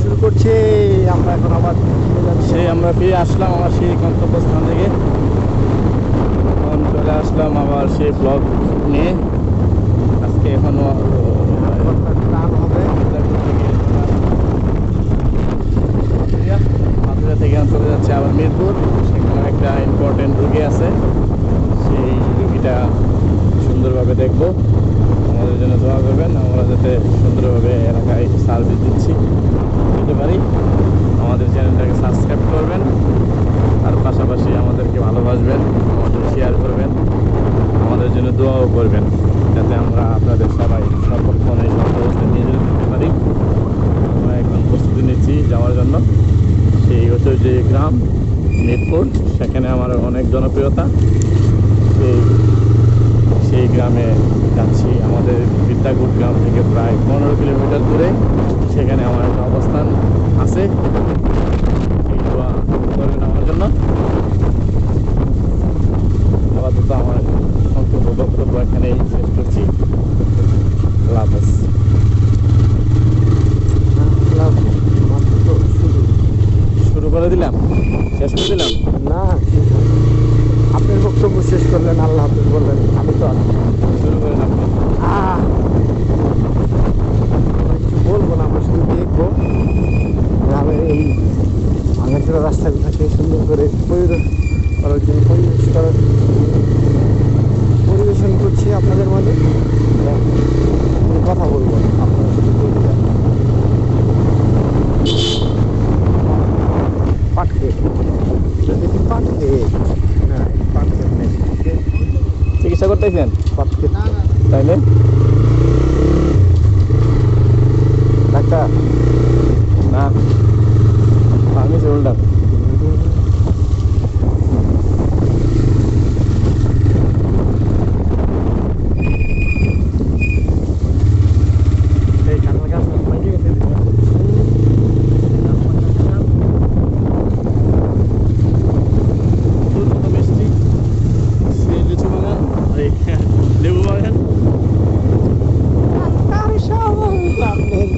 শুরু করছে। আমরা এখন আবার ফিরে যাচ্ছি। আমরা ফিরে আসলাম আমার সেই গন্তব্যস্থান থেকে। এখন চলে আসলাম আবার সেই ব্লগ নিয়ে। আজকে এখনো গান হবে। মাথুরা থেকে চলে যাচ্ছে আবার মিরপুর। সেখানে একটা ইম্পর্টেন্ট রুগী আছে, সেই রুগীটা সুন্দরভাবে দেখবো। আমাদের জন্য দোয়া করবেন, আমরা যাতে সুন্দরভাবে এলাকায় সার্ভিস দিতে পারি। আমাদের চ্যানেলটাকে সাবস্ক্রাইব করবেন, আর পাশাপাশি আমাদেরকে ভালোবাসবেন, আমাদের শেয়ার করবেন, আমাদের জন্য দোয়াও করবেন, যাতে আমরা আপনাদের সবাই সর্বক্ষণ এই অবস্থায় নিয়ে যেতে পারি। আমরা এখন প্রস্তুতি নিচ্ছি যাওয়ার জন্য। সেই হচ্ছে যে গ্রাম মিরপুর, সেখানে আমার অনেক জনপ্রিয়তা। সেই গ্রামে যাচ্ছি। আমাদের বিদ্যাকুট গ্রাম থেকে প্রায় 15 কিলোমিটার দূরে সেখানে আমার একটা অবস্থান আছে। সেই দোয়া করবেন আমার জন্য। আপাতত আমার বক্তব্য এখানেই শেষ করছি। আল্লাহ হাফেজ। শুরু করে দিলাম, শেষ করে দিলাম না, আপনার বক্তব্য শেষ করলেন, আল্লাহ হাফেজ বললেন, আমি তো শুরু করেন আপনি। কিছু বলবো না, আমরা শুধু দেখবো গ্রামের এই ভাঙাচোরা রাস্তাগুলোকে সুন্দর করে পরিবেশন করছি আপনাদের মাঝে। কথা বলবো আপনারা শুধু দেখবেন। পাটকে না, পাটকে নেই, চিকিৎসা করতেছেন পাটকে তাইলে ডাক্তার? না, আমি উল্টা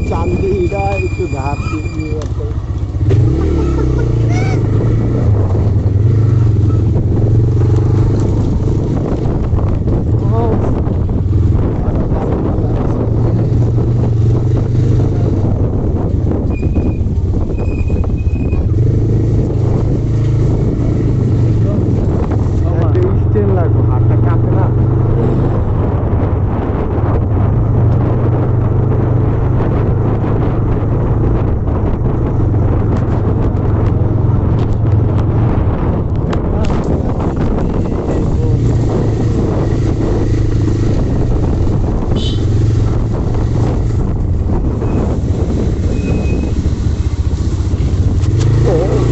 চান্দিটা একটু ধার দিয়ে লাগবে, হাতটা কাঁপে না।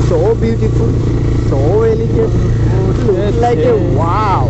So beautiful, so elegant, look like a wow.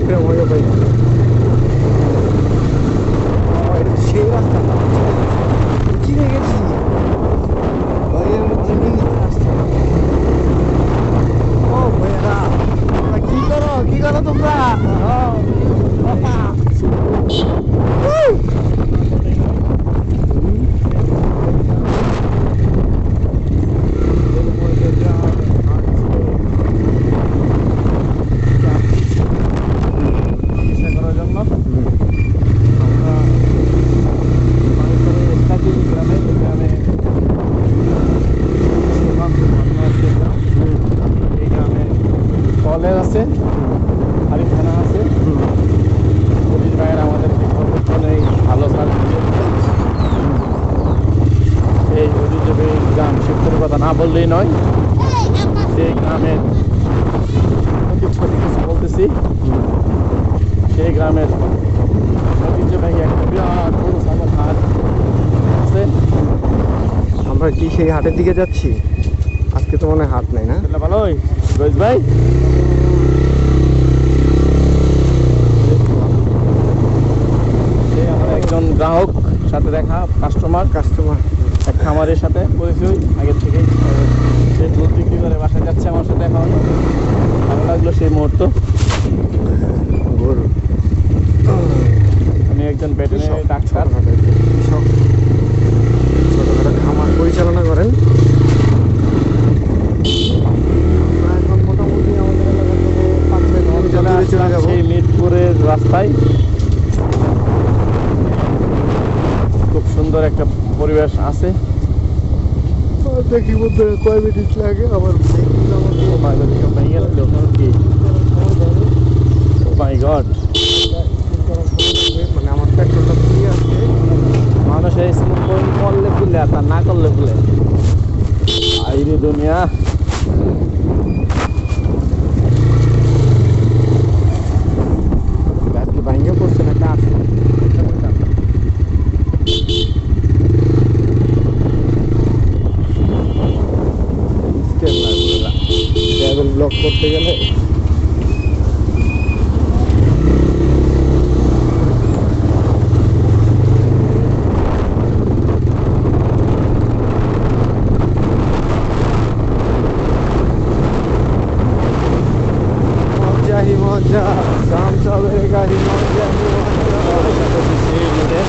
করে মজা পাই না। এটা সেই রাস্তাটা চিনে গেছি ভাই, আমি চিনে গেছি রাস্তা। ও ভাইরা, কি করো তোমরা? চিকিৎসা করার জন্য আমরা গ্রামে এই গ্রামে কলেজ আছে, আরিফ থানা আছে। পুলিশ ভাইয়ের আমাদেরকে সর্বোচ্চ এই ভালো সার্ভিস এই ঐতিহ্যবাহী গ্রাম শিবপুরের কথা না বললেই নয়। সেই গ্রামের কিছু বলতেছি, সেই গ্রামের ঐতিহ্যবাহী একটা বিরাট বড় ছাগল হাট আছে। আমরা কি সেই হাটের দিকে যাচ্ছি? আজকে তো মনে হয় হাট নাই না? ভালোই রয়েছ ভাই, আমার একজন গ্রাহক সাথে দেখা, কাস্টমার এক খামারের সাথে পরিচয় আগের থেকেই। সে দুধ বিক্রি করে বাসায় যাচ্ছে আমার সাথে, এখন ভালো লাগলো সেই মুহূর্ত। গরু আমি একজন ভেটেরিনারি ডাক্তার, ছোটখাটো খামার পরিচালনা করেন। আমরা এখন মোটামুটি আমাদের এলাকা থেকে 5-6 কিলোমিটার দূরে চলে যাবো। সেই মিরপুরের রাস্তায় খুব সুন্দর একটা পরিবেশ আছে। দেখি বলতে কয় মিনিট লাগে আমার মানে আমার পেট্রোলটা ফ্রি আছে। মানুষ এই স্মোকিং করলে ভুলে আর না করলে ভুলে আইরে দুনিয়া। গাছ কি ভাঙে পড়ছে না কাঠ? ট্রাভেল ব্লগ করতে গেলে মজা হি মজা, শাম সবেরেগা হি মজা হি মজা।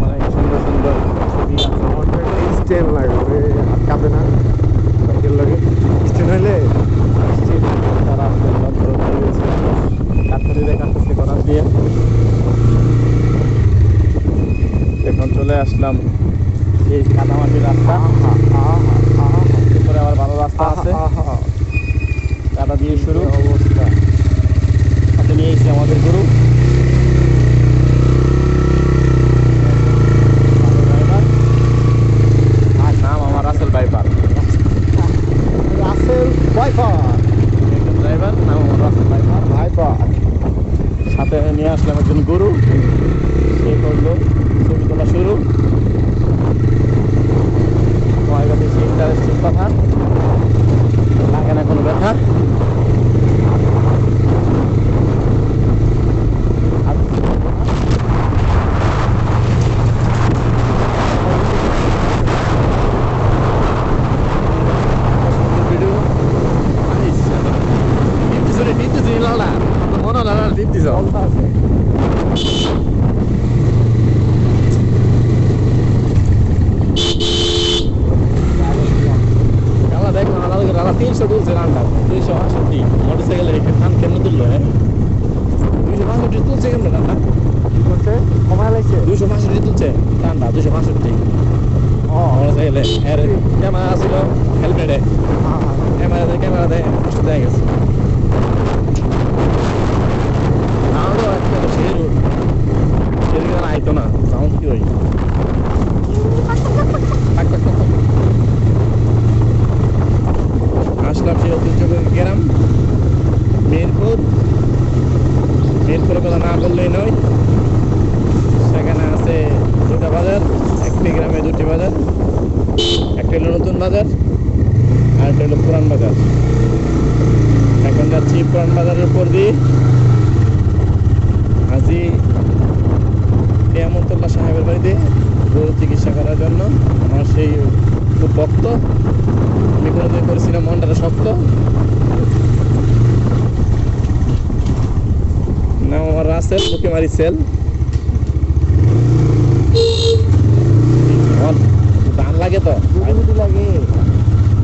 অনেক সুন্দর সুন্দর ছবি আছে। আমার তো একটা স্ট্যান্ড লাগবে, হাত কাঁপে না বাইকের লাগে। স্ট্যান্ড হলে তারা যন্ত্র রয়েছে, কাঠুরিরে কাঠুরি করা দিয়ে। এখন চলে আসলাম এই কাদামাটির রাস্তা, এরপরে আবার ভালো রাস্তা আছে, কাদা দিয়ে শুরু অবস্থা। সাথে নিয়ে এসেছি আমাদের গরু। আর নাম আমার রাসেল ভাইপার, রাসেল ভাইপার, একজন ড্রাইভার, নাম আমার রাসেল ভাইপার। সাথে নিয়ে আসলাম একজন গরু, সে করলো ছবি তোলা শুরু। আমার কাছে সে ইন্টারেস্টিং কথা, লাগে না কোনো ব্যথা। দেখুন আলাদা 300 তুলছে রান্না, 268 মোটরসাইকেলের খান কেমন তুললো? হ্যাঁ 265 তুলছে কেমন রান্না? কি করছে? কমায় লাগছে 265 তুলছে রান্না, 265 মোটরসাইকেলে। এর ক্যামেরা ছিল হেলমেটে, ক্যামেরা দেয় নষ্ট হয়ে গেছে। আমারও একটা সেই রোড সেদিকে আইতো না, সাউন্ড কি হয়? আসলাম সেই ঐতিহ্যবাহী গ্রাম মিরপুর। মিরপুরের কথা না বললেই নয়, সেখানে আছে দুটা বাজার, একটি গ্রামে দুটি বাজার, একটা হলো নতুন বাজার আর একটা হলো পুরান বাজার। এখন যাচ্ছি পুরান বাজারের উপর দিয়ে আজি নিয়ামতুল্লাহ সাহেবের বাড়িতে গরু চিকিৎসা করার জন্য। আমার সেই খুব ভক্ত, আমি কোনোদিন করেছি না, মনটা শক্ত। নাম আমার রাসেল, বুকে মারি সেল। টান লাগে তো, গুটি লাগে।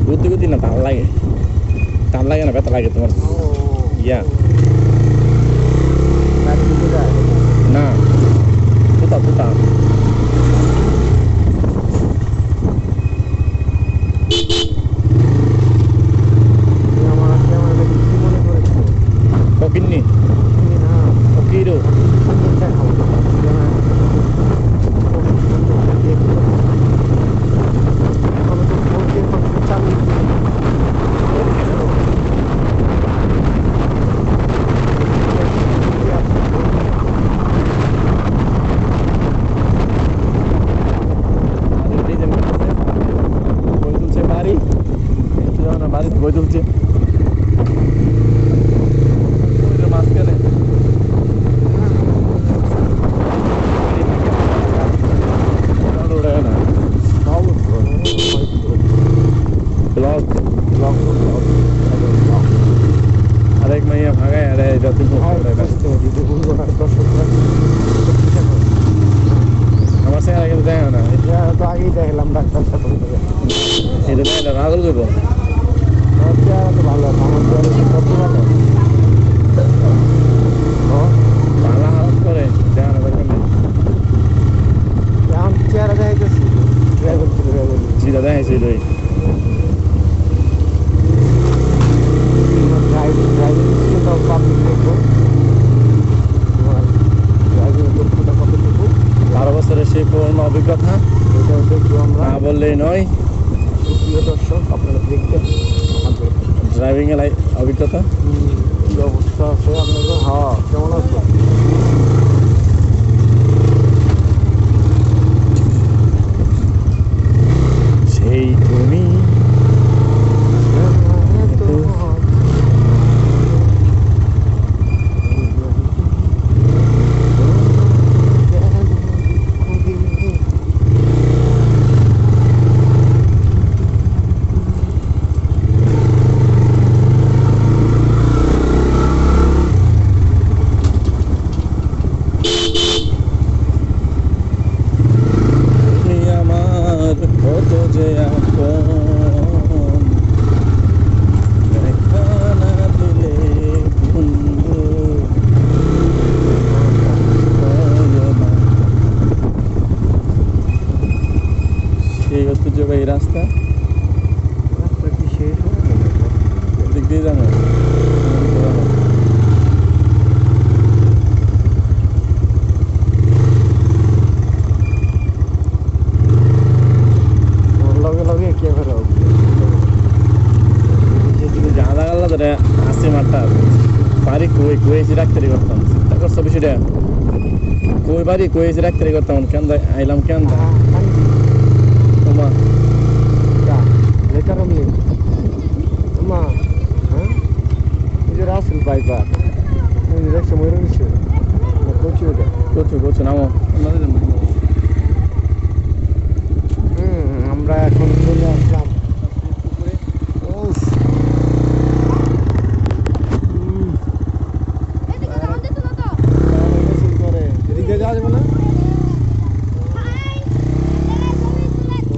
গুতি গুতি না, টান লাগে। টান লাগে না, ব্যথা লাগে তোমার ইয়া গাড়ি ঢুকে যায়। না, তুতা তুতা। তুমি আমার দেখে কি মনে করেছো? ফকিন্নি তুমি না ফকিরও সুন্দর দেখাও। এখনো তো ভোটের মাত্র চালু। বই তুলছে বাড়ি, বাড়িতে বই তুলছে মাঝখানে। ওড়ায় না ব্লক আরেক মাইয়া ভাগায়, আরে যত আমার সঙ্গে কিন্তু দেয় না, তো আগেই দেখলাম ডাক্তার সাথে এটা দেয় না, রাগল করবো। তো ভালো আমার কত ভালো বাংলা হারাপ করে দেয় না, দরকার নেই। এখন চেহারা দেখাইতেছি সিধা দেখাইছিল ড্রাইভিং স্কিলটাও পাবলিক দেখবো, তোমার ড্রাইভিং দক্ষতা কতটুকু 12 বছরের সেই পুরনো অভিজ্ঞতা, এটাও দেখবো আমরা। না বললেই নয়। প্রিয় দর্শক, আপনারা দেখবেন আমাদের ড্রাইভিং এর অভিজ্ঞতা। কি অবস্থা আছে আপনাদের। হ্যাঁ, কেমন আছো? সেই তুমি আমার কত যে আপন, দেখা না দিলে বন্ধু সেই ঐতিহ্যবাহী রাস্তা, রাস্তা কি শেষ হয়? দিক দিয়ে জানো লগে লগে কে ফেরো আধা গাল্লা ধরে আসি মাঠটা বাড়ি কুয়েছি ডাক্তারি করতাম, চিন্তা করছো বিষয়টা? কই বাড়ি কুয়েছি ডাক্তারি করতাম, কেন আইলাম কেন তোমা লেটার অমনি মা। হ্যাঁ, এই যে রাসেল বাইপার দেখছে মরে গেছে কচি ওটা। করছো করছো নামো। আমরা এখন চলে আসলাম এদিকে যাওয়া যাবে না।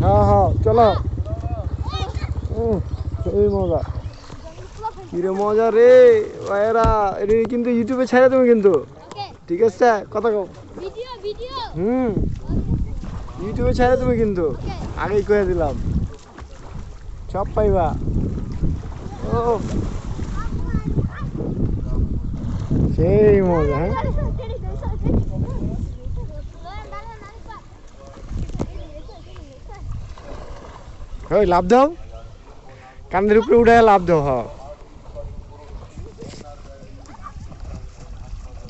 হ্যাঁ হ্যাঁ চলো। সেই মজা, কিরে মজা রে ভাইয়েরা। এটা কিন্তু ইউটিউবে ছাড়া তুমি কিন্তু, ঠিক আছে কথা কও। ইউটিউবে ছাড়া তুমি কিন্তু, আগেই কয়ে দিলাম, সব পাইবা। ও সেই মজা। হ্যাঁ, ওই লাভ দাও, কান্দের উপরে উঠে লাভ দাও। হ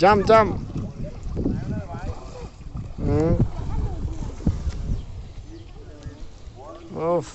জাম জাম। ওফ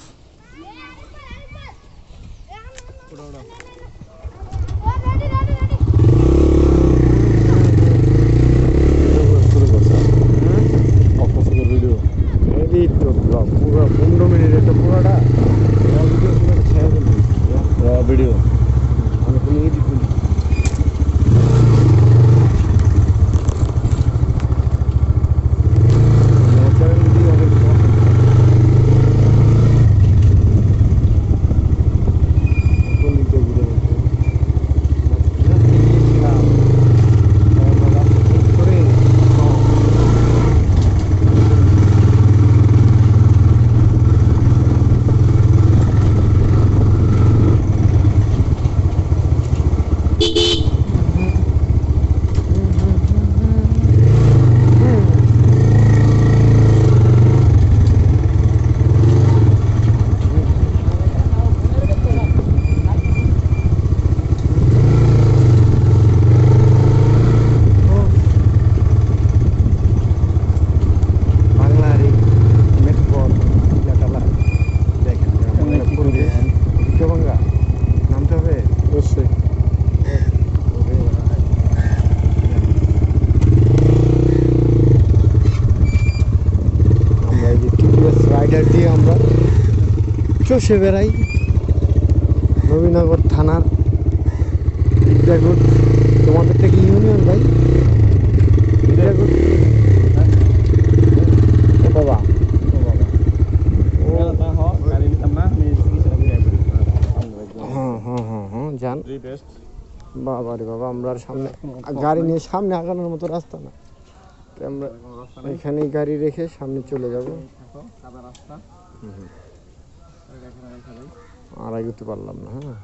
চষে বেড়াই নবীনগর থানার বিদ্যাগুট। তোমাদেরটা কি ইউনিয়ন ভাই? বিদ্যাগুট ও বাবা, ও বাবা, ও হ্যাঁ হ্যাঁ হ্যাঁ হ্যাঁ যান। বাবা রে বাবা, আমরা আর সামনে গাড়ি নিয়ে সামনে আগানোর মতো রাস্তা না, তো আমরা এখানেই গাড়ি রেখে সামনে চলে যাব। আর এগোতে পারলাম না। হ্যাঁ